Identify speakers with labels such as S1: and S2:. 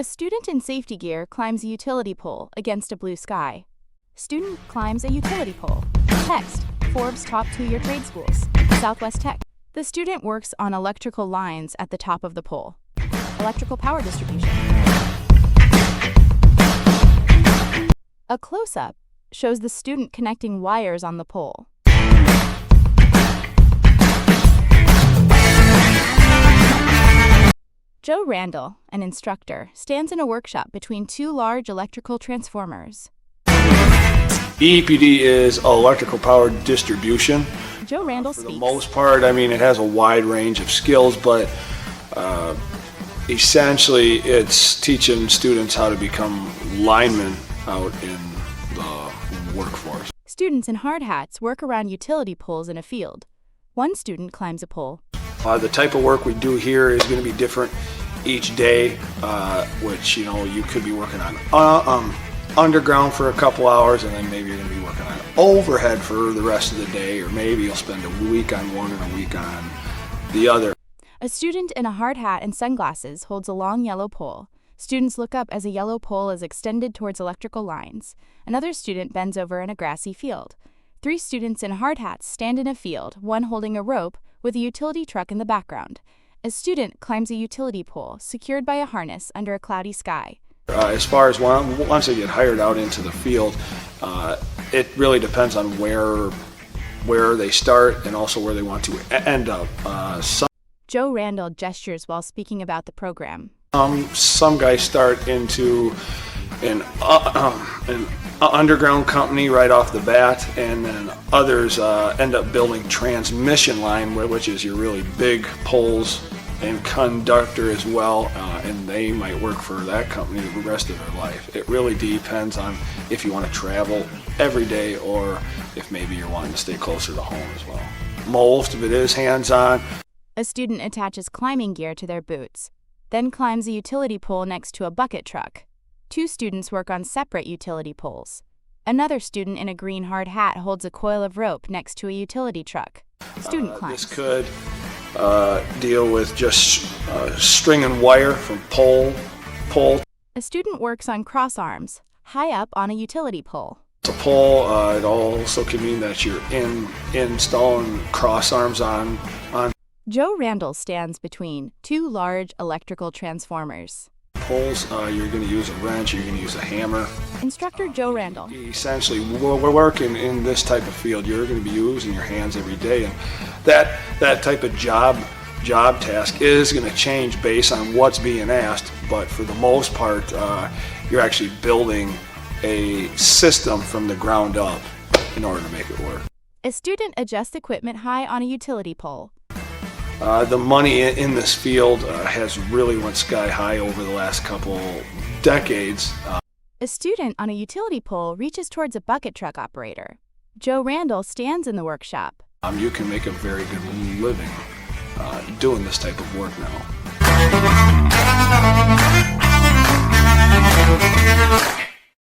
S1: A student in safety gear climbs a utility pole against a blue sky. Student climbs a utility pole. Text, Forbes top 2-year trade schools. Southwest Tech. The student works on electrical lines at the top of the pole. Electrical power distribution. A close-up shows the student connecting wires on the pole. Joe Randall, an instructor, stands in a workshop between two large electrical transformers.
S2: EPD is electrical power distribution.
S1: Joe Randall
S2: For
S1: speaks.
S2: the most part, I mean, it has a wide range of skills, but essentially it's teaching students how to become linemen out in the workforce.
S1: Students in hard hats work around utility poles in a field. One student climbs a pole.
S2: The type of work we do here is going to be different each day, which, you could be working on underground for a couple hours, and then maybe you're going to be working on overhead for the rest of the day, or maybe you'll spend a week on one and a week on the other.
S1: A student in a hard hat and sunglasses holds a long yellow pole. Students look up as a yellow pole is extended towards electrical lines. Another student bends over in a grassy field. 3 students in hard hats stand in a field, one holding a rope with a utility truck in the background. A student climbs a utility pole secured by a harness under a cloudy sky.
S2: As far as once they get hired out into the field, it really depends on where they start and also where they want to end up.
S1: Joe Randall gestures while speaking about the program.
S2: Some guys start into an underground company right off the bat, and then others end up building transmission line, which is your really big poles, and conductor as well, and they might work for that company the rest of their life. It really depends on if you want to travel every day or if maybe you're wanting to stay closer to home as well. Most of it is hands-on.
S1: A student attaches climbing gear to their boots, then climbs a utility pole next to a bucket truck. 2 students work on separate utility poles. Another student in a green hard hat holds a coil of rope next to a utility truck. Student climbs.
S2: This could deal with just string and wire from pole.
S1: A student works on cross arms, high up on a utility pole.
S2: The pole, it also can mean that you're installing cross arms on.
S1: Joe Randall stands between 2 large electrical transformers.
S2: Poles, you're going to use a wrench, you're going to use a hammer.
S1: Instructor Joe Randall.
S2: Essentially, we're working in this type of field. You're going to be using your hands every day, and that type of job task is going to change based on what's being asked, but for the most part, you're actually building a system from the ground up in order to make it work.
S1: A student adjusts equipment high on a utility pole.
S2: The money in this field has really went sky high over the last couple decades.
S1: A student on a utility pole reaches towards a bucket truck operator. Joe Randall stands in the workshop.
S2: You can make a very good living doing this type of work now.